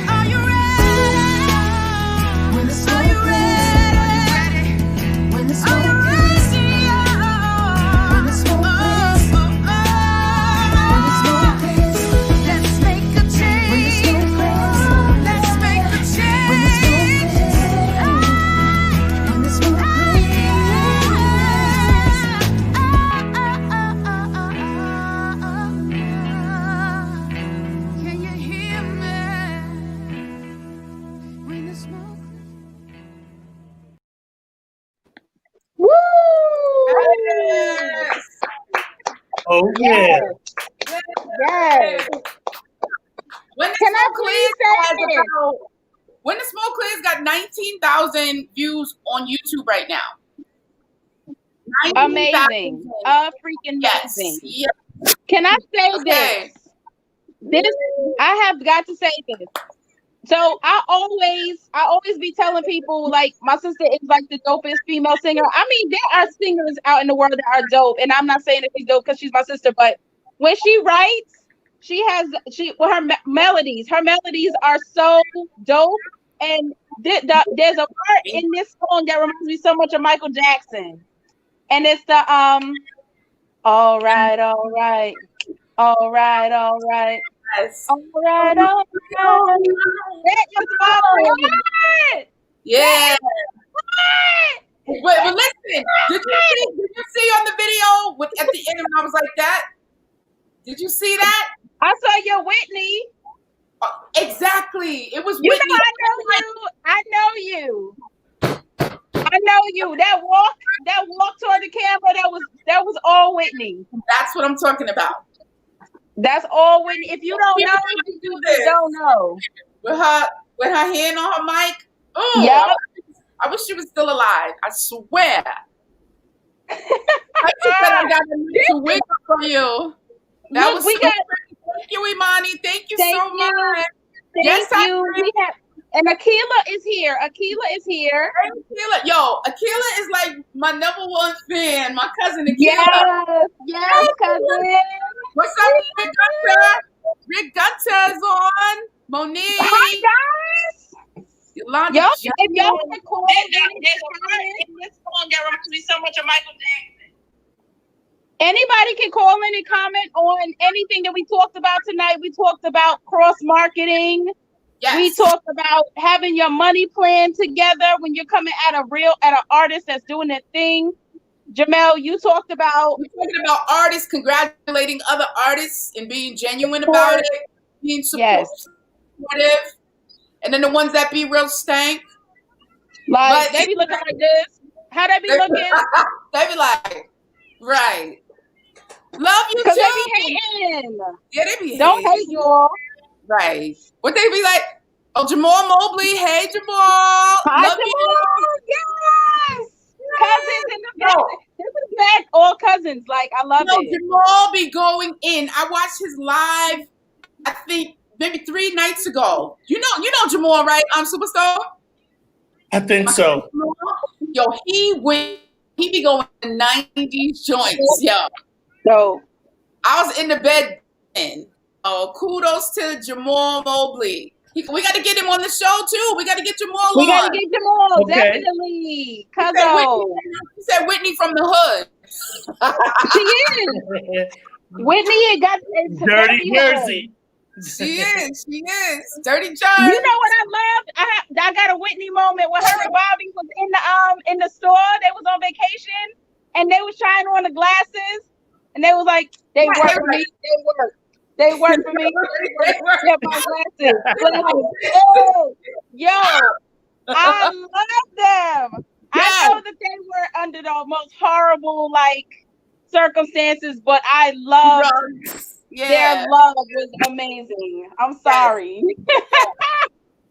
Are you ready? When the smoke clears, when the smoke clears, when the smoke clears, let's make a change. Let's make a change. When the smoke can you hear me? When the smoke Woo! Yes. Oh yeah. Yes. When the Can I smoke please clears say has this? about, when the smoke clears got 19,000 views on YouTube right now. 19,000. Amazing. Freaking Yes. amazing. Yes. Can I say Okay. this? I have got to say this. So I always be telling people like my sister is like the dopest female singer. I mean, there are singers out in the world that are dope, and I'm not saying that she's dope because she's my sister, but when she writes, with her melodies are so dope. And there's a part in this song that reminds me so much of Michael Jackson, and it's the all right, all right, all right, all right. Yes. All right, all right. That is my favorite. Yeah. But listen, did you see on the video at the end when I was like that? Did you see that? I saw your Whitney. Exactly. It was You Whitney. know, I know you. That walk toward the camera, that was all Whitney. That's what I'm talking about. That's all Whitney. If you don't know, you just don't know. With her hand on her mic. Oh, Yep. I wish she was still alive. I swear. I got a wig for you. That was so great. Thank you, Imani. Thank you so much. Thank you. And Akila is here. Yo, Akila is like my #1 fan. My cousin Akila. Yes, cousin. What's up, Rick Gunter? Rick Gunter is on. Monique. Hi, guys. Yolanda. Yo, if y'all want to call in this song that reminds me so much of Michael Jackson. Anybody can call in and comment on anything that we talked about tonight. We talked about cross marketing. Yes. We talked about having your money plan together when you're coming at an artist that's doing their thing. Jamelle, you talked about artists congratulating other artists and being genuine about it, being supportive, and then the ones that be real stank. Like they be looking like this. How they be looking? They be like, right. Love you too. Because they be hating. Yeah, they be hating. Don't hate y'all. Right. What they be like? Oh, Jamal Mobley. Hey, Jamal. Hi, Love Jamal. you. Yes. Cousins in the back. This is back. All cousins. Like, I love it. Jamal be going in. I watched his live, I think, maybe 3 nights ago. You know Jamal, right? Superstone? I think so. Yo, he be going 90s joints, yo. So I was in the bed and kudos to Jamal Mobley. We got to get him on the show too. We got to get Jamal on. We got to get Jamal, okay. definitely. He said Whitney from the hood. She is. Whitney got Dirty Jersey. She is. Dirty Jersey. You know what I loved? I got a Whitney moment when her and Bobby was in the store. They was on vacation and they was trying on the glasses and they was like, they work for me. They work for me. Yeah, my glasses. Oh, yo, I love them. I know that they were under the most horrible circumstances, but I loved their Yeah. love was amazing. I'm sorry.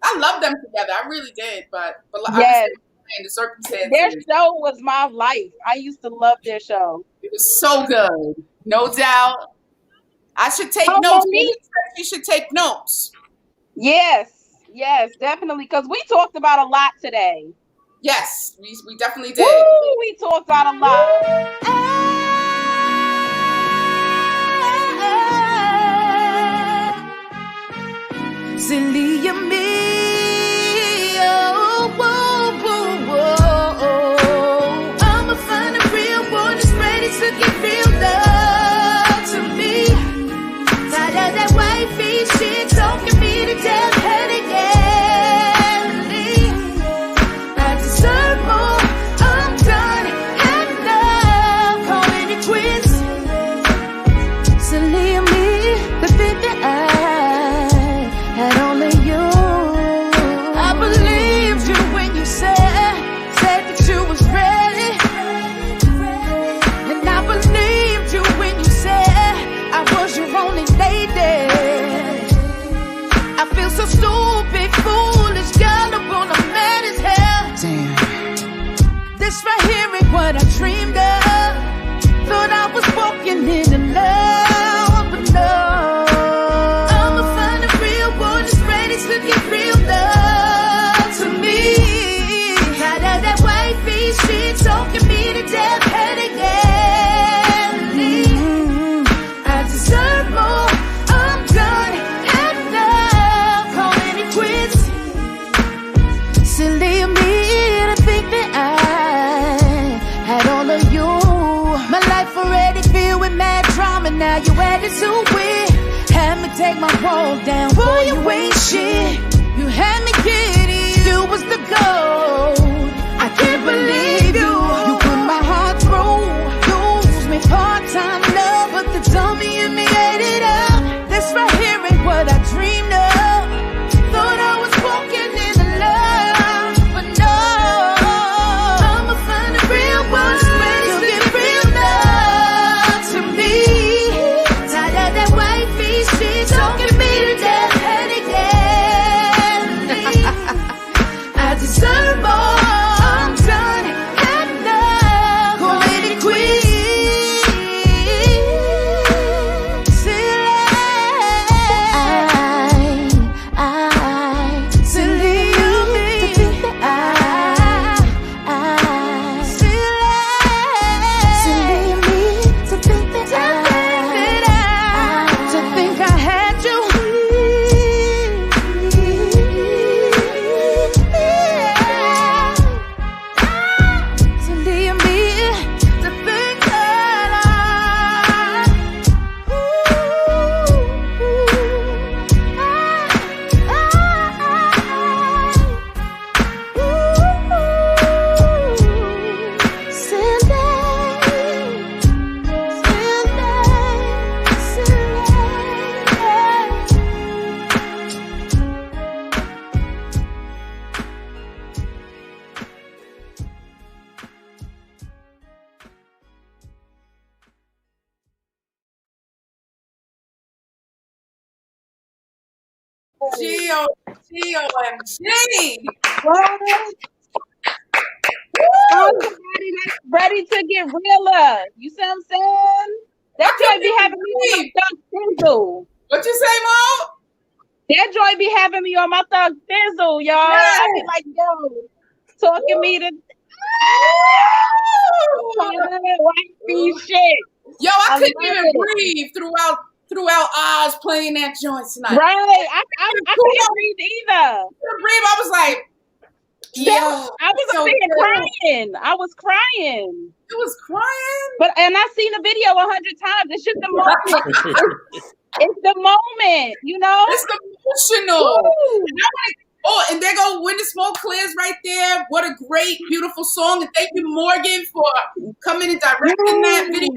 I love them together. I really did, but Yes. the circumstances. Their show was my life. I used to love their show. It was so good. No doubt. I should take Oh, notes. Monique? You should take notes. Yes, definitely. Because we talked about a lot today. Yes, we definitely did. Woo, we talked about a lot. Silly of me, oh, whoa, whoa, whoa. I'ma find a real one that's ready to give real love to me. Tired of that white face shit talking me to death, head again. I deserve more. I'm done, had enough, calling it quits. Silly of me, the thing that I had only you. I believed you when you said that you was ready. And I believed you when you said I was your only lady. I feel so stupid, foolish, gullible, I'm mad as hell. Damn. This right here ain't what I dreamed of. Thought I was walking into love, but no. I'ma find a real one that's ready to give real love to me. Tired of that white face shit talking me to death, head again. I deserve more. I'm done, had enough, calling it quits. Silly of me to think that I had all of you. My life already filled with mad drama, now you added to it. Had me take my wall down, boy, you ain't shit. You had me giddy, you was the goal. I can't believe you put my heart through. Use me part-time love, but the dummy in me ate it up. This right here ain't what I dreamed of. Thought I was walking into love, but no. I'ma find a real one that's ready to give real love to me. Tired of that white face shit talking me to death, head again. I deserve more. I'm done, had enough, calling it quits. Silly of me to think that silly of me to think that to think I had you. Silly of me to think that G-O-M-G. Somebody that's ready to get realer. You see what I'm saying? That joy be having me on my thug thizzle. What you say, Mo? That joy be having me on my thug thizzle, y'all. I be like, yo, talking me to white piece shit. Yo, I couldn't love even it. breathe throughout Oz playing that joint tonight. Right. I couldn't breathe either. Couldn't breathe. I was like, yo, I was so up there good. crying. I was crying. It was crying. And I've seen the video 100 times. It's just the moment. It's the moment, you know? It's emotional. Woo. And there go When the Smoke Clears right there. What a great, beautiful song. And thank you, Morgan, for coming and directing that video.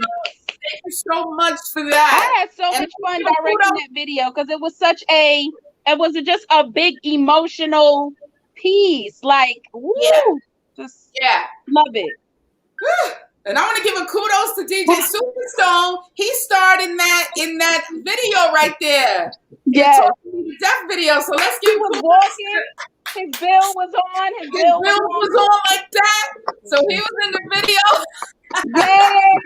Thank you so much for that. I had so much fun directing that video because it was just a big emotional piece. Like, woo, just love it. And I want to give a kudos to DJ Superstone. He starred in that video right there. Yes. The death video. So let's give him walking. His bill was on. His bill was on like that. So he was in the video. Yay,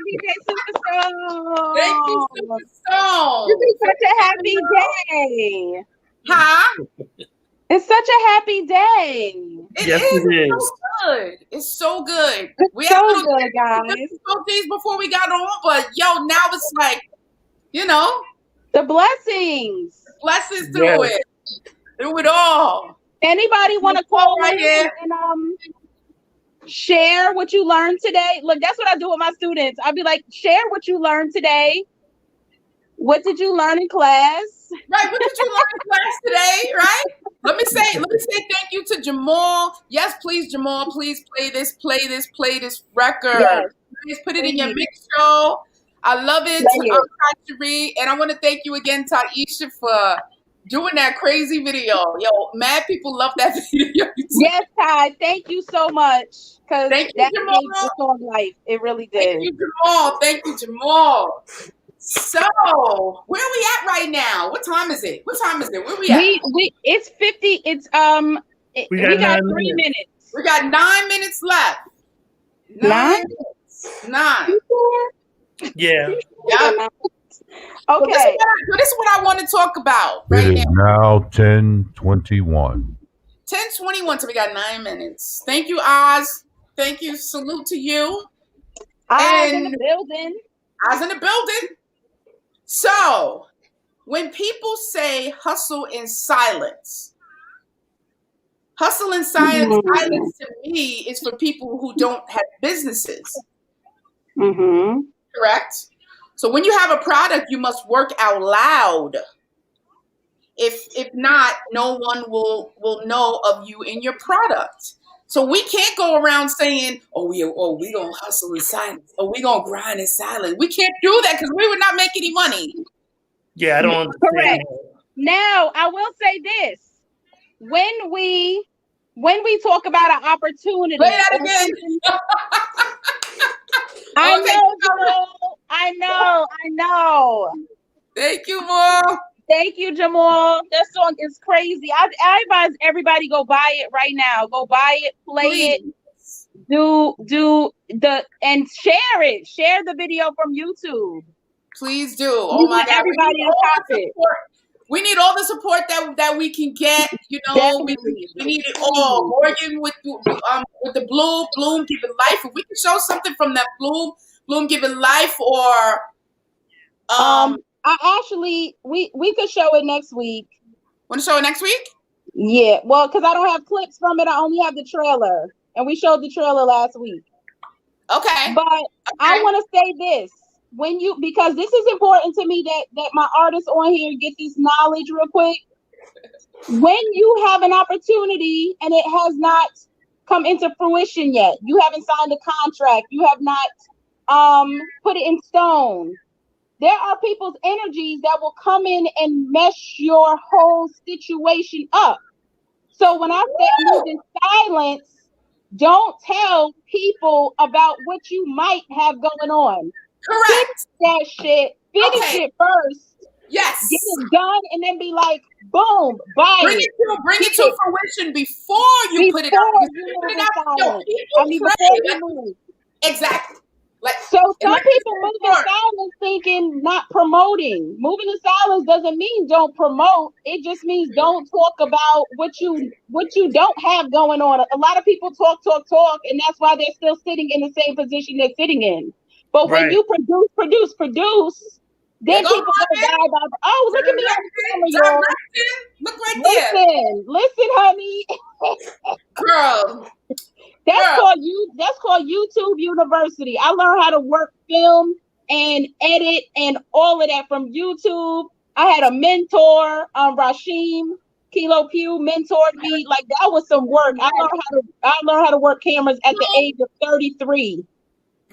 DJ Superstone. Thank you, Superstone. This is such a happy day. Huh? It's such a happy day. It is. So good. It's so good. We so had good, guys. difficulties before we got on, but now it's like, the blessings. Blessings through it. Through it all. Anybody want to call right in and share what you learned today? Look, that's what I do with my students. I'll be like, share what you learned today. What did you learn in class? Right. What did you learn in class today? Right. Let me say thank you to Jamal. Yes, please, Jamal. Please play this record. Yes. Please put it in your mix show. I love it. And I want to thank you again, Taisha, for doing that crazy video. Yo, mad people love that video. Yes, Ty. Thank you so much. Because that made the song life. It really did. Thank you, Jamal. Thank you, Jamal. So, where are we at right now? What time is it? Where we at? It's 50. It's we got 3 minutes. We got 9 minutes left. 9? 9. Yeah. Yeah. Okay. So this is what I want to talk about right now. It is now 10:21. 10:21, so we got 9 minutes. Thank you, Oz. Thank you. Salute to you. Oz in the building. Oz in the building. So, when people say hustle in silence silence to me is for people who don't have businesses. Mm-hmm. Correct? So when you have a product, you must work out loud. If not, no one will know of you and your product. So we can't go around saying, we gonna hustle in silence, or we gonna grind in silence. We can't do that because we would not make any money. Yeah, I don't understand. Correct. Now, I will say this. When we talk about an opportunity. Play that again. I know. Thank you, Mom. Thank you, Jamal. That song is crazy. I advise everybody go buy it right now. Go buy it, play it, and share it. Share the video from YouTube. Please do. Oh my God. Everybody to cop it. We need all the support that we can get. We need it all. Morgan with the Bloom Giving Life. If we can show something from that Bloom Giving Life, or we could show it next week. Want to show it next week? Yeah. Well, because I don't have clips from it. I only have the trailer, and we showed the trailer last week. Okay. But I want to say this. Because this is important to me that my artists on here get this knowledge real quick. When you have an opportunity and it has not come into fruition yet, you haven't signed a contract, you have not put it in stone, there are people's energies that will come in and mess your whole situation up. So when I say move in silence, don't tell people about what you might have going on. Correct. Fix that shit. Finish it first. Yes. Get it done, and then be like, boom, buy Bring it to fruition before you put it out. Before you move. Exactly. So some people move in silence thinking not promoting. Moving in silence doesn't mean don't promote. It just means don't talk about what you don't have going on. A lot of people talk, and that's why they're still sitting in the same position they're sitting in. But when you produce, then people go die about, look at me on camera, Look right there. Listen, honey. Girl. That's called YouTube University. I learned how to work film and edit and all of that from YouTube. I had a mentor, Rashim Kilo Pugh mentored me. Like, that was some work. I learned how to work cameras at the age of 33.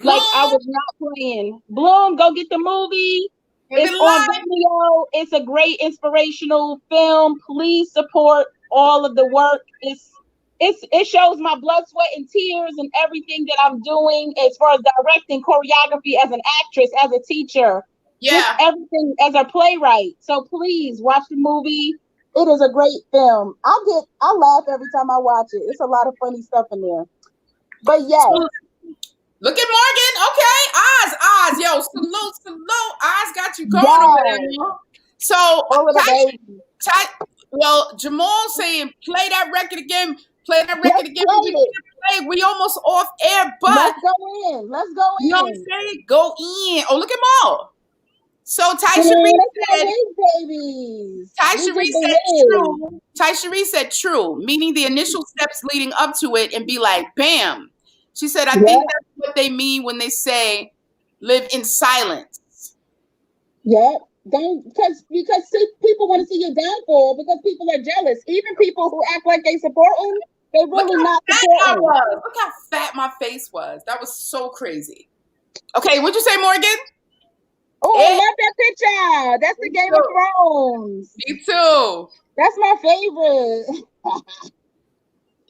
Like, I was not playing. Bloom, go get the movie. It's on video. It's a great inspirational film. Please support all of the work. It's it shows my blood, sweat, and tears and everything that I'm doing as far as directing, choreography, as an actress, as a teacher, just everything as a playwright. So please watch the movie. It is a great film. I laugh every time I watch it. It's a lot of funny stuff in there. But yes. Look at Morgan. Okay. Oz. Yo, salute. Oz got you going over there. So, well, Jamal saying, play that record again. We almost off air, but let's go in. You know what I'm saying? Go in. Oh, look at Maul. So Ty Cherie said true, meaning the initial steps leading up to it and be like, bam. She said, I think that's what they mean when they say live in silence. Yeah. Because people want to see your downfall because people are jealous. Even people who act like they support them, they really not supporting. Look how fat my face was. That was so crazy. Okay, what'd you say, Morgan? Oh, I love that picture. That's the Game of Thrones. Me too. That's my favorite.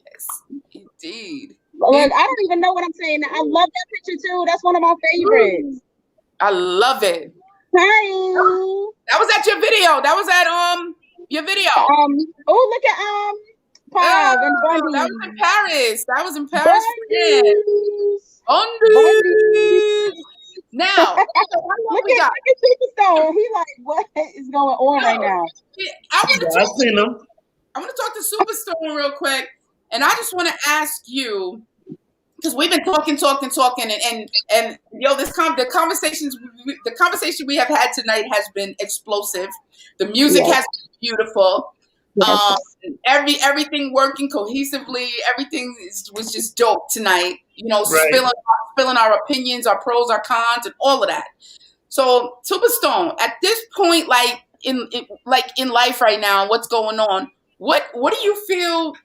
Yes, indeed. Like, I don't even know what I'm saying. I love that picture too. That's one of my favorites. I love it. Hi. That was at your video. That was at your video. Oh, look at Pav and Bundy. That was in Paris. Bundy. Now, look at Superstone. He like, what is going on right now? I've seen him. I want to talk to Superstone real quick, and I just want to ask you, because we've been talking, and yo, the conversation we have had tonight has been explosive. The music has been beautiful. Everything working cohesively. Everything was just dope tonight. You know, spilling our opinions, our pros, our cons, and all of that. So, Superstone, at this point, like in life right now, what's going on? What do you feel?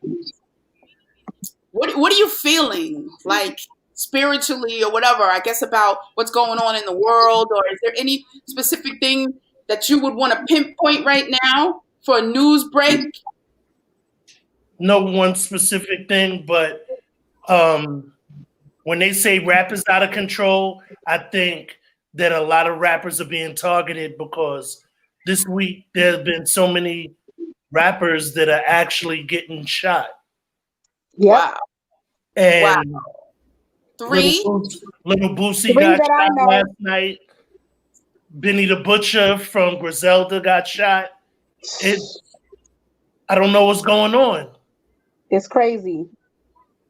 What are you feeling like spiritually or whatever? I guess about what's going on in the world, or is there any specific thing that you would want to pinpoint right now for a news break? No one specific thing, but when they say rap is out of control, I think that a lot of rappers are being targeted because this week there have been so many rappers that are actually getting shot. Yeah. And Three? Little Boosie got shot last night. Benny the Butcher from Griselda got shot. I don't know what's going on. It's crazy.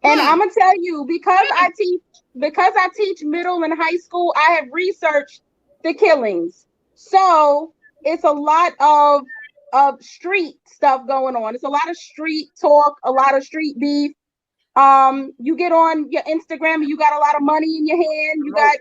And I'm gonna tell you, because I teach middle and high school, I have researched the killings. So it's a lot of street stuff going on. It's a lot of street talk, a lot of street beef. You get on your Instagram and you got a lot of money in your hand. You got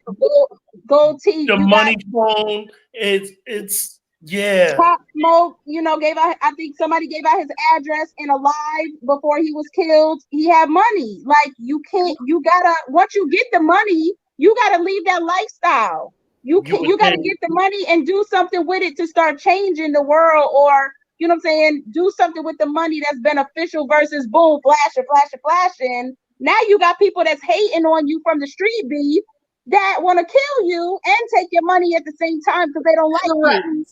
gold teeth. The money phone. It's yeah. Pop Smoke, I think somebody gave out his address in a live before he was killed. He had money. Like, once you get the money, you gotta leave that lifestyle. You gotta get the money and do something with it to start changing the world, or you know what I'm saying, do something with the money that's beneficial versus boom, flashing. Now you got people that's hating on you from the street beef that want to kill you and take your money at the same time because they don't like you.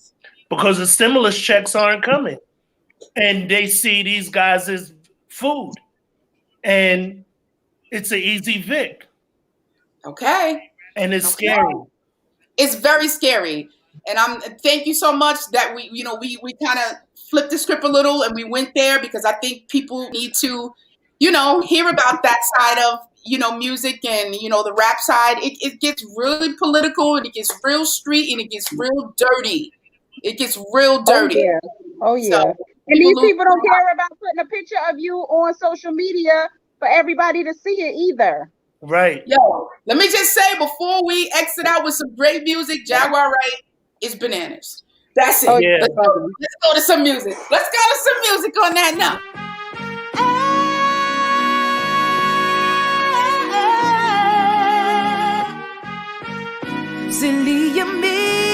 Because the stimulus checks aren't coming. And they see these guys as food. And it's an easy Vic. Okay. And it's scary. It's very scary. And thank you so much that we kind of flipped the script a little and we went there, because I think people need to, hear about that side of, music and, the rap side. It gets really political, and it gets real street, and it gets real dirty. It gets real dirty. Oh, yeah. So, and these people don't care about putting a picture of you on social media for everybody to see it either. Right. Yo, let me just say, before we exit out with some great music, Jaguar Wright is bananas. That's it. Oh, yeah. Let's go to some music. Let's go to some music on that now. Silly me.